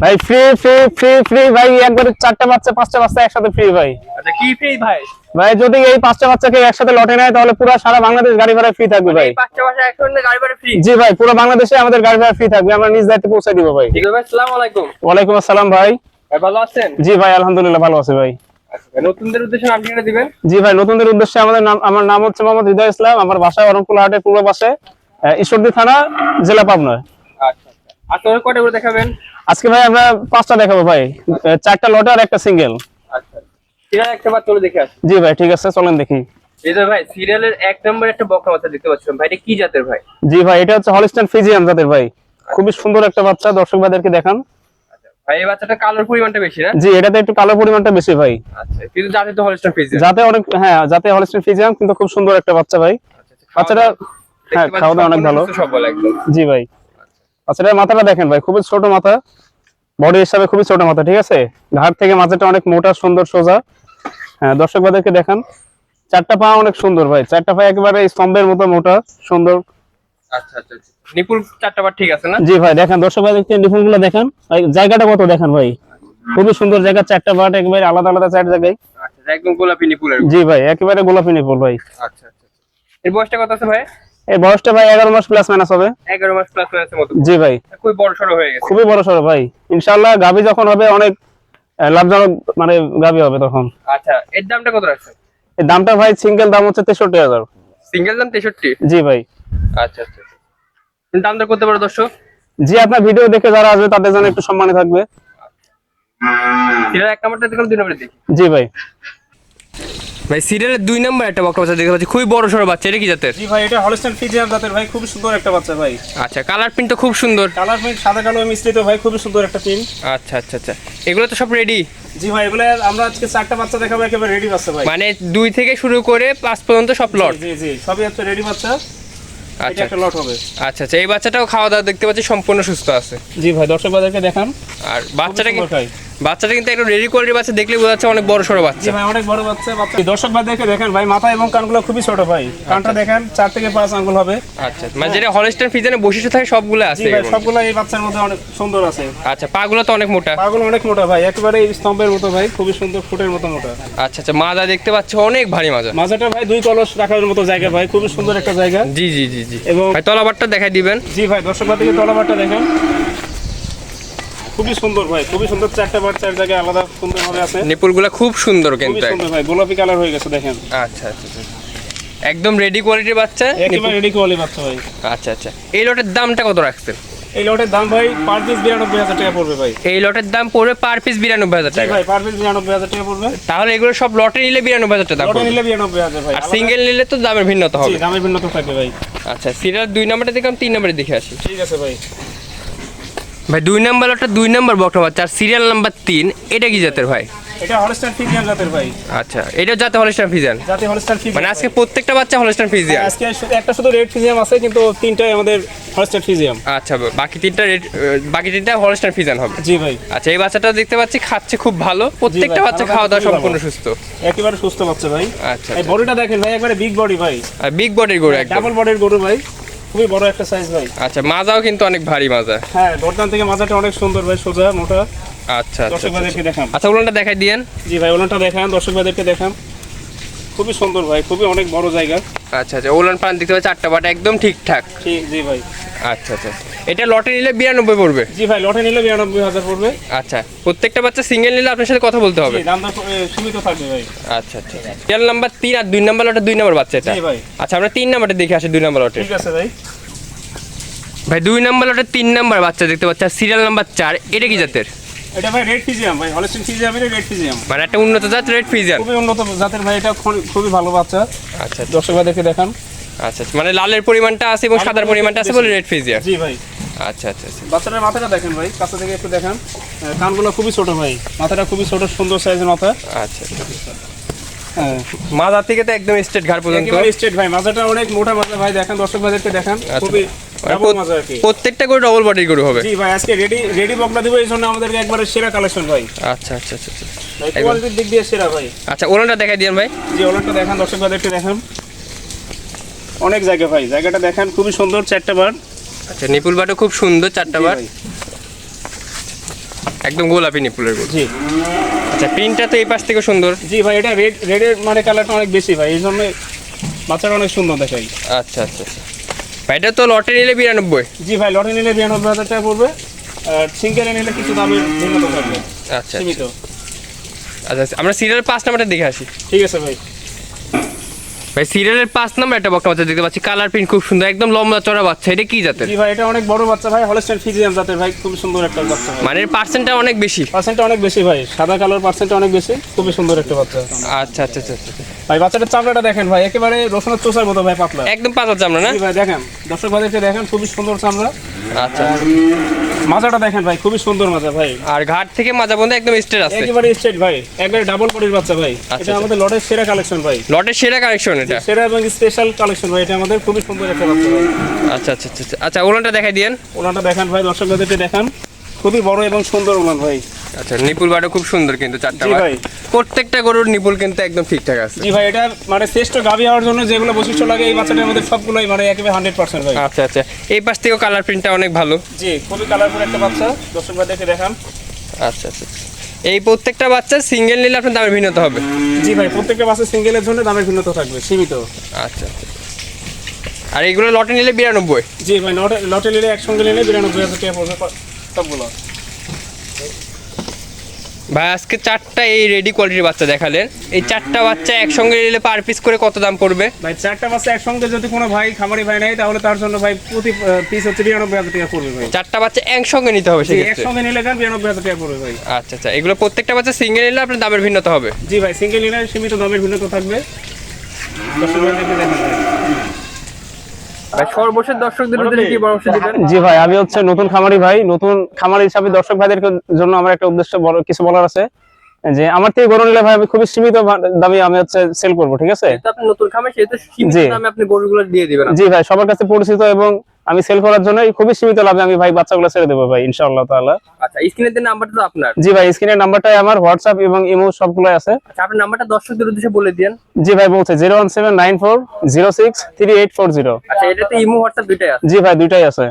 ভাই free free free free ভাই, একবারে 4টা বাচ্চা 5টা বাচ্চা একসাথে ফ্রি ভাই। আচ্ছা কি ফ্রি ভাই? ভাই যদি এই 5টা বাচ্চাকে একসাথে লটে নেয় তাহলে পুরো সারা বাংলাদেশ গাড়ি ভাড়া ফ্রি থাকবে ভাই। এই 5টা বাচ্চা একসাথে গাড়ি ভাড়া ফ্রি? জি ভাই, পুরো বাংলাদেশে আমাদের গাড়ি ভাড়া ফ্রি থাকবে, আমরা নিজ দায়িত্বে পৌঁছে দিব ভাই। ঠিক আছে ভাই, আসসালামু আলাইকুম। ওয়ালাইকুম আসসালাম ভাই। ভাই ভালো আছেন? জি ভাই আলহামদুলিল্লাহ ভালো আছি ভাই। আচ্ছা নতুনদের উদ্দেশ্যে নাম ঠিকানা দিবেন। জি ভাই, নতুনদের উদ্দেশ্যে আমার নাম হচ্ছে মোহাম্মদ হৃদয় ইসলাম, আমার বাসা অরণকুলা হাটের পূর্ব পাশে, ঈশ্বরদী থানা, জেলা পাবনা। আচ্ছা আচ্ছা, আর কয়টা করে দেখাবেন আজকে ভাই আমরা 5টা দেখাবো ভাই, 4টা লটে আর একটা সিঙ্গেল। আচ্ছা সিরিয়াল একটা বার চলে দেখে আসুন। জি ভাই ঠিক আছে, চলেন দেখি। এই যে ভাই সিরিয়ালের 1 নম্বর একটা বকনা বাচ্চা দেখতে পাচ্ছেন ভাই, এটা কি জাতের ভাই? জি ভাই, এটা হচ্ছে হলস্টাইন ফ্রিজিয়ান জাতের ভাই, খুবই সুন্দর একটা বাচ্চা, দর্শক ভাইদেরকে দেখান। আচ্ছা ভাই এই বাচ্চাটা কালোর পরিমাণটা বেশি না? জি, এটাতে একটু কালো পরিমাণটা বেশি ভাই। আচ্ছা কিন্তু জাতে তো হলস্টাইন ফ্রিজিয়ান। যাতে অনেক, হ্যাঁ যাতে হলস্টাইন ফ্রিজিয়ান, কিন্তু খুব সুন্দর একটা বাচ্চা ভাই। বাচ্চাটা হ্যাঁ খাওয়া দাওয়া অনেক ভালো। সব বলে একদম। জি ভাই, বাচ্চাটার মাথাটা দেখেন ভাই, খুবই ছোট মাথা, বডি হিসাবে খুবই ছোট মাথা, ঠিক আছে। ঘাড় থেকে মাথাটা অনেক মোটা সুন্দর সোজা। হ্যাঁ দর্শক ভাইদেরকে দেখান। 4টা পা অনেক সুন্দর ভাই, 4টা পা একেবারে স্তম্ভের মতো মোটা সুন্দর। আচ্ছা আচ্ছা আচ্ছা, নিপুল 4টা বার ঠিক আছে না? জি ভাই দেখেন, দর্শক ভাইদেরকে নিপুণগুলো দেখেন ভাই, জায়গাটা কত দেখেন ভাই, খুবই সুন্দর জায়গা, 4টা বাট একেবারে আলাদা আলাদা 4 জায়গায়। আচ্ছা একদম গোলাপি নিপুলের। জি ভাই একেবারে গোলাপি নিপুল ভাই। আচ্ছা আচ্ছা, এর বয়সটা কত আছে ভাই? এই বয়সটা ভাই 11 মাস প্লাস মাইনাস হবে। 11 মাস প্লাস মাইনাসের মতো। জি ভাই খুব বড় সরো হয়ে গেছে। খুবই বড় সড়ো ভাই, ইনশাআল্লাহ গাবি যখন হবে অনেক লাভজনক মানে গাবি হবে তখন। আচ্ছা এর দামটা কত রাখছেন? এই দামটা ভাই সিঙ্গেল দাম হচ্ছে 63,000। সিঙ্গেল দাম 63? জি ভাই। আচ্ছা আচ্ছা, দাম দর করতে পারো দর্শক? জি, আপনার ভিডিও দেখে যারা আসবে তাদের জন্য একটু সম্মানী থাকবে। সিরিয়াল 1 নম্বরটা দেখলাম, 2 নম্বরে দেখি। জি ভাই। ভাই সিরিয়ালের 2 নম্বর একটা বকনা বাচ্চা দেখতে পাচ্ছি, খুবই বড় সরো বাচ্চা, এটা কি জাতের? জি ভাই, এটা হলস্টাইন ফ্রিজিয়ান জাতের ভাই, খুব সুন্দর একটা বাচ্চা ভাই। আচ্ছা কালার প্রিন্ট তো খুব সুন্দর। কালার প্রিন্ট সাদা কালো মিশ্রিত ভাই, খুব সুন্দর একটা পিন। আচ্ছা আচ্ছা আচ্ছা, এগুলো তো সব রেডি? জি ভাই, এগুলো আমরা আজকে 4টা বাচ্চা দেখাবো, একেবারে রেডি বাচ্চা ভাই। মানে 2 থেকে শুরু করে 5 পর্যন্ত সব লট? জি জি, সবই হচ্ছে রেডি বাচ্চা। এটা আচ্ছা একটা লট হবে। আচ্ছা আচ্ছা, এই বাচ্চাটাও খাওয়া দাওয়া দেখতে পাচ্ছি সম্পূর্ণ সুস্থ আছে। জি ভাই, দর্শক ভাইদেরকে দেখান। আর বাচ্চাটা খুবই সুন্দর ভাই। বাচ্চাটা কিন্তু একটু রেডি কোয়ালিটির বাচ্চা, দেখলে বোঝা যাচ্ছে অনেক বড় সরো জি বাচ্চা। ভাই, অনেক বড় বাচ্চা। দর্শক ভাইদেরকে দেখেন ভাই, মাথা এবং কানগুলো খুবই ছোট ভাই, কানটা দেখেন 4 থেকে 5 আঙ্গুল হবে। আচ্ছা মানে যেটা হলস্টাইন ফ্রিজিয়ানের বৈশিষ্ট্য থাকে সবগুলো জি আছে ভাই, এর মধ্যে। সবগুলো এই বাচ্চার মধ্যে অনেক সুন্দর আছে। আচ্ছা পাগুলো তো অনেক মোটা। পাগুলো অনেক মোটা ভাই, একেবারে স্তম্ভের মতো ভাই, খুবই সুন্দর ফুটের মতো মোটা। আচ্ছা আচ্ছা, মাজা দেখতে পাচ্ছি অনেক ভারী মাজা। মাজাটা ভাই 2 কলস রাখার মতো জায়গা ভাই, খুবই সুন্দর একটা জায়গা। জি জি জি জি, এবং ভাই তলাবারটা দেখাই দিবেন। জি ভাই, দর্শক ভাইদেরকে তলাবারটা দেখেন, খুবই সুন্দর ভাই, খুবই সুন্দর। 4টা বার 4 জায়গায় আলাদা সুন্দর ভাবে আছে। নিপুলগুলো খুব সুন্দর খুবই কিন্তু। সুন্দর ভাই, গোলাপি কালার হয়ে গেছে দেখেন। আচ্ছা আচ্ছা আচ্ছা, একদম রেডি কোয়ালিটির বাচ্চা। একেবারে রেডি কোয়ালিটি বাচ্চা ভাই। আচ্ছা আচ্ছা, এই লটের দামটা কত রাখছেন? এই লটের দাম ভাই পার পিস 92,000 টাকা পড়বে ভাই। এই লটের দাম পড়বে পার পিস 92,000 জি টাকা? ভাই, পার পিস 92,000 টাকা পড়বে। তাহলে এগুলো সব লটে নিলে 92,000 টাকা দাম লটে পড়বে। নিলে 92,000 ভাই। আর সিঙ্গেল নিলে তো দামের ভিন্নতা জি, হবে। দামের ভিন্নতা থাকবে ভাই। আচ্ছা সিরিয়াল 2 নম্বরটা দেখলাম, 3 নম্বরে দেখে আসি। ঠিক আছে ভাই। ভাই 2 নম্বর লটটা 2 নম্বর বকনা বাচ্চা, আর সিরিয়াল নাম্বার 3, এটা কি জাতের ভাই? এটা হলস্টাইন ফ্রিজিয়ান জাতের ভাই। আচ্ছা এটা জাতে হলস্টাইন ফ্রিজিয়ান? জাতি হলস্টাইন ফ্রিজিয়ান। মানে আজকে প্রত্যেকটা বাচ্চা হলস্টাইন ফ্রিজিয়ান? আজকে একটা শুধু রেড ফ্রিজিয়াম আছে, কিন্তু 3টাই আমাদের হলস্টাইন ফ্রিজিয়াম। আচ্ছা বাকি 3টা বাকি 3টা হলস্টাইন ফ্রিজিয়ান হবে? জি ভাই। আচ্ছা এই বাচ্চাটা দেখতে পাচ্ছি খাচ্ছে খুব ভালো, প্রত্যেকটা ভাই, বাচ্চা খাওয়া খাওয়া দাওয়া খুবই সম্পূর্ণ ভালো। সুস্থ। একেবারে সুস্থ বাচ্চা ভাই। আচ্ছা এই বডিটা দেখেন ভাই, একবারে বিগ বডি ভাই, আর বিগ বডির গরু একদম। ডাবল বডির গরু ভাই, খুবই বড় একটা সাইজ ভাই। আচ্ছা মাজাও কিন্তু অনেক ভারী মাজা। হ্যাঁ, গর্দান থেকে মাজাটা অনেক সুন্দর ভাই, সোজা মোটা। আচ্ছা আচ্ছা দর্শক ভাইদেরকে দেখান। আচ্ছা ওগুলোটা দেখাই দিয়েন। জি ভাই, ওলানটা দেখান, দর্শক ভাইদেরকে দেখান, খুবই সুন্দর ভাই, খুবই অনেক বড় জায়গা। আচ্ছা আচ্ছা, ওলান পান দেখতে পাচ্ছি 4টা বাট একদম ঠিকঠাক। জি ভাই। আচ্ছা আচ্ছা, এটা লটে নিলে 92 পড়বে? জি ভাই, লটে নিলে 92,000 পড়বে। আচ্ছা প্রত্যেকটা বাচ্চা সিঙ্গেল নিলে আপনার সাথে কথা বলতে হবে? জি, দাম দর সীমিত থাকবে ভাই। আচ্ছা আচ্ছা, সিরিয়াল নাম্বার 3 আর 2 নাম্বার লটে 2 নাম্বার বাচ্চা এটা? জি ভাই। আচ্ছা আমরা 3 নাম্বারটা দেখে আসি, 2 নাম্বার লটে। ঠিক আছে ভাই। ভাই 2 নাম্বার লটে 3 নাম্বার বাচ্চা দেখতে পাচ্ছি, আর সিরিয়াল নাম্বার 4, এটা কি জাতের? এটা ভাই রেড ফ্রিজিয়াম ভাই, হলস্টাইন ফ্রিজিয়ামের রেড ফ্রিজিয়াম। মানে একটা উন্নত জাত রেড ফ্রিজিয়ান? খুবই উন্নত জাতের ভাই, এটা খুবই ভালো বাচ্চা। আচ্ছা আচ্ছা দর্শক ভাইদেরকে দেখান। আচ্ছা, মানে লালের পরিমাণটা আছে এবং সাদার পরিমাণটা আছে বলে রেড ফ্রিজিয়ান? জি ভাই। আচ্ছা আচ্ছা আচ্ছা, বাচ্চাটার মাথাটা দেখেন ভাই, কাছে থেকে একটু দেখান। কানগুলো খুবই ছোট ভাই, মাথাটা খুবই ছোট, সুন্দর সাইজের মাথা। আচ্ছা আচ্ছা, হ্যাঁ, মাজা থেকে তো একদম স্ট্রেট ঘাড় পর্যন্ত? একেবারে স্ট্রেট ভাই, মাথাটা অনেক মোটা মাজা ভাই, দেখেন দর্শক ভাইদেরকে দেখান, খুবই ডাবল মাজা আর কি। প্রত্যেকটা করে ডবল বডির গরু হবে? জি ভাই, আজকে রেডি বকনা দিব, এই জন্য আমাদেরকে একবারে সেরা কালেকশন ভাই। আচ্ছা আচ্ছা আচ্ছা আচ্ছা, ভাই কোয়ালিটির দিক দিয়ে সেরা ভাই। আচ্ছা ওলানটা দেখাই দিয়েন ভাই। জি, ওলানটা দেখান, দর্শক ভাইদেরকে দেখান, অনেক জায়গা ভাই, জায়গাটা দেখেন, খুবই সুন্দর। 4টা বার। আচ্ছা নিপুল বাটও খুব সুন্দর, 4টা বার। একদম গোলাপি নিপুলের গরু। জি আচ্ছা প্রিন্টটা তো এই পাশ থেকে সুন্দর। জি ভাই, এটা রেডের মানে কালারটা অনেক বেশি ভাই, এই জন্য বাচ্চাটা অনেক সুন্দর দেখাই। আচ্ছা আচ্ছা আচ্ছা ভাই এটা তো লটে নিলে 92। জি ভাই, লটে নিলে 92,000 টাকা পড়বে, আর সিঙ্গেলে নিলে কিছু দামের ভিন্নতা থাকবে। আচ্ছা সীমিত। আচ্ছা আমরা সিরিয়াল 5 নাম্বারটা দেখে আসি। ঠিক আছে ভাই। ভাই সিরিয়ালের 5 নাম্বার একটা বকনা বাচ্চা দেখতে পাচ্ছি, কালার প্রিন্ট খুব সুন্দর, একদম লম্বা চড়া বাচ্চা। এটা কি জাতের? জি ভাই, এটা অনেক বড় বাচ্চা ভাই, হলস্টাইন ফ্রিজিয়ান জাতের ভাই, খুব সুন্দর একটা বাচ্চা ভাই। মানে পার্সেন্টটা অনেক বেশি। পার্সেন্টটা অনেক বেশি ভাই, সাদা কালোর পার্সেন্টটা অনেক বেশি, খুবই সুন্দর একটা বাচ্চা। আচ্ছা আচ্ছা আচ্ছা আচ্ছা। ভাই বাচ্চাটার চামড়াটা দেখেন ভাই, একেবারে রসুনের চোষার মতো ভাই, পাতলা একদম পাতলা চামড়া না? জি ভাই দেখেন, দর্শক ভাইদেরকে দেখেন, খুবই সুন্দর চামড়া। আচ্ছা মাজাটা দেখেন ভাই, খুবই সুন্দর মাজা ভাই, আর ঘাট থেকে মাজা পর্যন্ত একদম স্ট্রেট আছে। একেবারে স্ট্রেট ভাই, একবারে ডাবল বডির বাচ্চা ভাই। এটা আচ্ছা। আমাদের লটের সেরা কালেকশন ভাই, লটের সেরা কালেকশন এটা। সেরা এবং স্পেশাল কালেকশন ভাই, এটা আমাদের খুবই সুন্দর একটা বাচ্চা ভাই। আচ্ছা আচ্ছা আচ্ছা আচ্ছা ওলানটা দেখাই দিয়েন। ওনাটা দেখেন ভাই, দর্শক ভাইদেরকে দেখান, খুবই বড় এবং সুন্দর ওলান ভাই। আচ্ছা নিপুল বাটা খুব সুন্দর কিন্তু চারটা জি বার। ভাই। প্রত্যেকটা গরুর নিপুল কিন্তু একদম ঠিকঠাক আছে। জি ভাই, এটা মানে শ্রেষ্ঠ গাভী হওয়ার জন্য যেগুলো বৈশিষ্ট্য লাগে এই বাচ্চাটার মধ্যে সবগুলোই মানে একেবারে 100% ভাই। আচ্ছা আচ্ছা এই পাশ থেকেও কালার প্রিন্টটা অনেক ভালো। জি, খুবই কালারফুল একটা বাচ্চা, দর্শক ভাইদেরকে দেখান। আচ্ছা আচ্ছা এই প্রত্যেকটা বাচ্চা সিঙ্গেল নিলে আপনার দামের ভিন্নতা হবে। জি ভাই, প্রত্যেকটা বাচ্চা সিঙ্গেলের জন্য দামের ভিন্নতা থাকবে, সীমিত। আচ্ছা আচ্ছা আর এইগুলো লটে নিলে 92। জি ভাই, লটে নিলে একসঙ্গে নিলে 92,000 টাকা পড়বে সবগুলো। ভাই আজকে চারটা এই রেডি কোয়ালিটির বাচ্চা দেখালেন, এই চারটা বাচ্চা একসঙ্গে নিলে পার পিস করে কত দাম পড়বে? ভাই চারটা বাচ্চা একসঙ্গে যদি কোনো ভাই খামারি ভাই নেয়, তাহলে তার জন্য ভাই প্রতি পিস হচ্ছে 92,000 টাকা পড়বে ভাই। চারটা বাচ্চা একসঙ্গে নিতে হবে জি, সেক্ষেত্রে। একসঙ্গে নিলে গান 92,000 টাকা পড়বে ভাই। আচ্ছা আচ্ছা এগুলো প্রত্যেকটা বাচ্চা সিঙ্গেল নিলে আপনার দামের ভিন্নতা হবে। জি ভাই, সিঙ্গেল নিলে সীমিত দামের ভিন্নতা থাকবে, দর্শক ভাইদেরকে দেখান ভাই। ভাই সর্বশেষ দর্শকদের উদ্দেশ্যে কি পরামর্শ দিবেন? জি ভাই, আমি হচ্ছে নতুন খামারি ভাই, নতুন খামারি হিসাবে দর্শক ভাইদের জন্য আমার একটা উদ্দেশ্য বড় কিছু বলার আছে, যে আমার থেকে গরু নিলে ভাই আমি খুবই সীমিত দামে আমি হচ্ছে সেল করব, ঠিক আছে? যেহেতু আপনি নতুন খামার সেহেতু সীমিত জি। দামে আপনি গরুগুলো দিয়ে দিবেন। জি ভাই, সবার কাছে পরিচিত এবং আমি সেল করার জন্য খুবই সীমিত লাভে আমি ভাই বাচ্চাগুলো ছেড়ে দেবো ভাই, ইনশাআল্লাহ তাআলা। আচ্ছা স্ক্রিনের যে নাম্বারটা তো আপনার। জি ভাই, স্ক্রিনের নাম্বারটাই আমার, হোয়াটসঅ্যাপ এবং ইমো সবগুলোই আছে। আচ্ছা আপনার নাম্বারটা দর্শকদের উদ্দেশ্যে বলে দিন। জি ভাই, বলছে 01794063840। আচ্ছা এটাতে ইমো হোয়াটসঅ্যাপ দুইটাই আছে। জি ভাই, দুইটাই আছে।